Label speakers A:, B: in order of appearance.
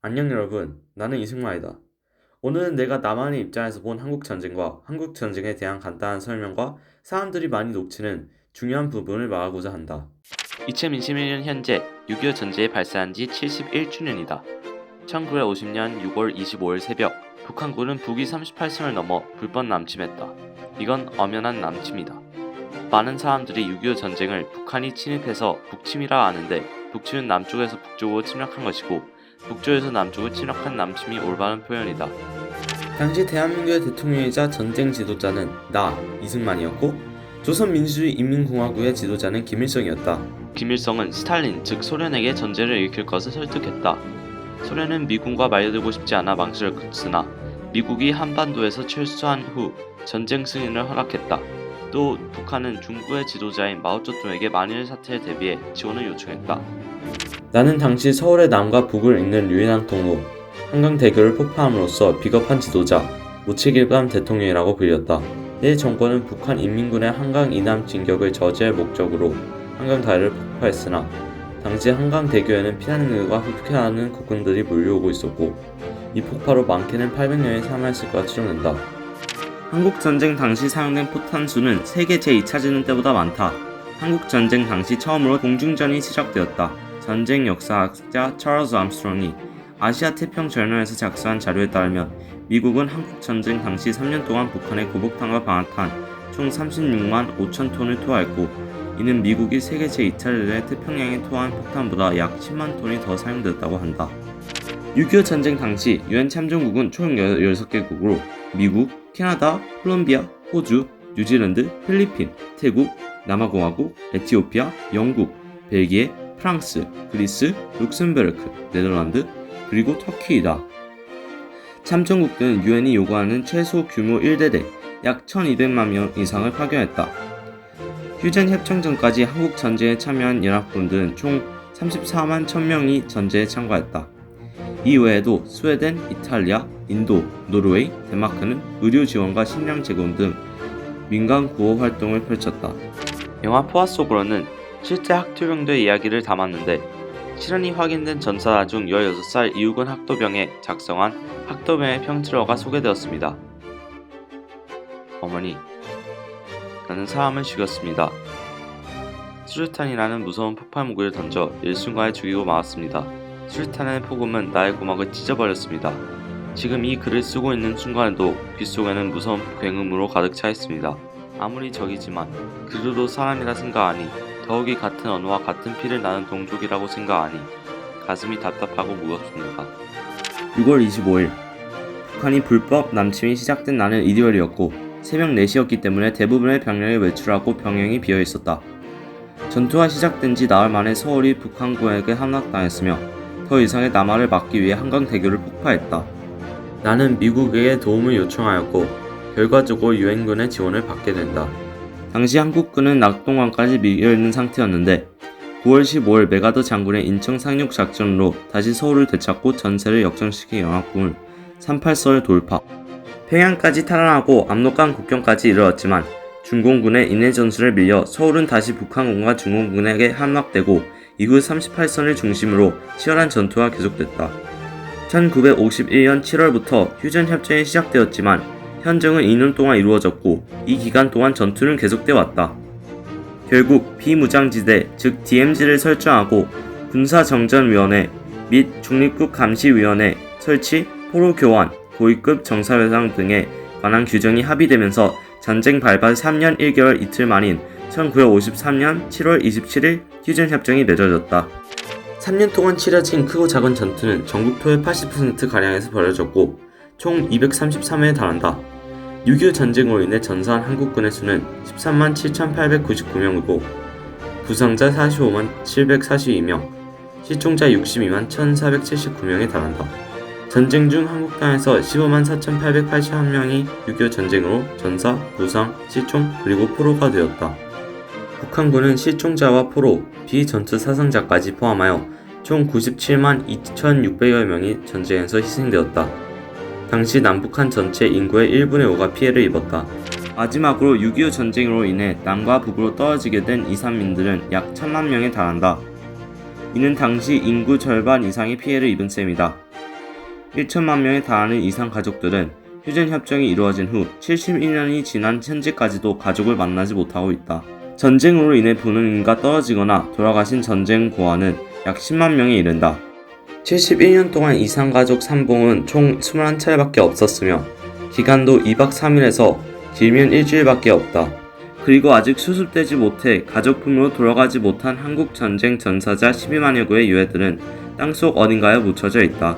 A: 안녕 여러분, 나는 이승만이다. 오늘은 내가 나만의 입장에서 본 한국전쟁과 한국전쟁에 대한 간단한 설명과 사람들이 많이 놓치는 중요한 부분을 말하고자 한다.
B: 2021년 현재 6.25 전쟁이 발생한 지 71주년이다. 1950년 6월 25일 새벽, 북한군은 북위 38선을 넘어 불법 남침했다. 이건 엄연한 남침이다. 많은 사람들이 6.25 전쟁을 북한이 침입해서 북침이라 아는데, 북침은 남쪽에서 북쪽으로 침략한 것이고 북쪽에서 남쪽으로 침략한 남침이 올바른 표현이다.
A: 당시 대한민국의 대통령이자 전쟁 지도자는 나, 이승만이었고 조선민주주의인민공화국의 지도자는 김일성이었다.
B: 김일성은 스탈린, 즉 소련에게 전쟁을 일으킬 것을 설득했다. 소련은 미군과 말려들고 싶지 않아 망설여 했으나 미국이 한반도에서 철수한 후 전쟁 승인을 허락했다. 또 북한은 중국의 지도자인 마오쩌둥에게 만일 사태를 대비해 지원을 요청했다.
A: 나는 당시 서울의 남과 북을 잇는 유일한 통로, 한강대교를 폭파함으로써 비겁한 지도자, 무책임한 대통령이라고 불렸다. 내 정권은 북한 인민군의 한강 이남 진격을 저지할 목적으로 한강다리를 폭파했으나 당시 한강대교에는 피난민들과 흡혈하는 국군들이 몰려오고 있었고 이 폭파로 많게는 800명이 사망했을 것으로 추정된다. 한국전쟁 당시 사용된 포탄 수는 세계 제2차전쟁 때보다 많다. 한국전쟁 당시 처음으로 공중전이 시작되었다. 전쟁 역사학자 찰스 암스트롱이 아시아 태평 저널에서 작성한 자료에 따르면 미국은 한국전쟁 당시 3년 동안 북한의 고복탄과 방아탄 총 36만 5천 톤을 투하했고 이는 미국이 세계 제2차 태평양에 투하한 폭탄보다 약 10만 톤이 더 사용되었다고 한다. 6.25 전쟁 당시 유엔 참전국은 총 16개국으로 미국, 캐나다, 콜롬비아, 호주, 뉴질랜드, 필리핀, 태국, 남아공화국, 에티오피아, 영국, 벨기에, 프랑스, 그리스, 룩셈부르크, 네덜란드, 그리고 터키이다. 참전국들은 유엔이 요구하는 최소 규모 1대대 약 1200만 명 이상을 파견했다. 휴전 협정 전까지 한국 전쟁에 참여한 연합군들은 총 34만 1000명이 전쟁에 참가했다. 이 외에도 스웨덴, 이탈리아, 인도, 노르웨이, 덴마크는 의료 지원과 식량 제공 등 민간 구호 활동을 펼쳤다.
B: 영화 포화 속으로는 실제 학투병들의 이야기를 담았는데 실현이 확인된 전사자 중 16살 이욱은 학도병에 작성한 학도병의 평트러가 소개되었습니다. 어머니, 나는 사람을 죽였습니다. 수류탄이라는 무서운 폭발 무기를 던져 일순간에 죽이고 말았습니다. 수류탄의 폭음은 나의 고막을 찢어버렸습니다. 지금 이 글을 쓰고 있는 순간에도 빗속에는 무서운 굉음으로 가득 차 있습니다. 아무리 적이지만 그들도 사람이라 생각하니, 더욱이 같은 언어와 같은 피를 나는 동족이라고 생각하니 가슴이 답답하고 무겁습니다.
A: 6월 25일 북한이 불법 남침이 시작된 날은 일요일이었고 새벽 4시였기 때문에 대부분의 병력이 외출하고 병영이 비어있었다. 전투가 시작된 지 나흘 만에 서울이 북한군에게 함락당했으며 더 이상의 남하를 막기 위해 한강대교를 폭파했다. 나는 미국에게 도움을 요청하였고 결과적으로 유엔군의 지원을 받게 된다. 당시 한국군은 낙동강까지 밀려있는 상태였는데 9월 15일 메가더 장군의 인천 상륙 작전으로 다시 서울을 되찾고 전세를 역전시킨 연합군을 38설 돌파, 평양까지 탈환하고 압록강 국경까지 이르렀지만 중공군의 인해 전술에 밀려 서울은 다시 북한군과 중공군에게 함락되고 이후 38선을 중심으로 치열한 전투가 계속됐다. 1951년 7월부터 휴전협정이 시작되었지만 현정은 2년 동안 이루어졌고 이 기간 동안 전투는 계속돼 왔다. 결국 비무장지대 즉 DMZ를 설정하고 군사정전위원회 및 중립국감시위원회 설치, 포로교환, 고위급 정사회상 등에 관한 규정이 합의되면서 전쟁 발발 3년 1개월 이틀 만인 1953년 7월 27일 휴전협정이 맺어졌다. 3년 동안 치러진 크고 작은 전투는 전국 토의 80%가량에서 벌어졌고 총 233회에 달한다. 6.25 전쟁으로 인해 전사한 한국군의 수는 13만 7,899명이고 부상자 45만 742명, 실종자 62만 1,479명에 달한다. 전쟁 중 한국 땅에서 15만 4,881명이 6.25 전쟁으로 전사, 부상, 실종, 그리고 포로가 되었다. 북한군은 실종자와 포로, 비전투 사상자까지 포함하여 총 97만 2,600여 명이 전쟁에서 희생되었다. 당시 남북한 전체 인구의 1분의 5가 피해를 입었다. 마지막으로 6.25 전쟁으로 인해 남과 북으로 떨어지게 된 이산민들은 약 1,000만 명에 달한다. 이는 당시 인구 절반 이상이 피해를 입은 셈이다. 1천만 명에 달하는 이상 가족들은 휴전 협정이 이루어진 후 71년이 지난 현재까지도 가족을 만나지 못하고 있다. 전쟁으로 인해 부모님과 떨어지거나 돌아가신 전쟁 고아는 약 10만 명에 이른다. 71년 동안 이상가족 산봉은 총 21차례밖에 없었으며 기간도 2박 3일에서 길면 일주일밖에 없다. 그리고 아직 수습되지 못해 가족품으로 돌아가지 못한 한국 전쟁 전사자 12만여 구의 유해들은 땅속 어딘가에 묻혀져 있다.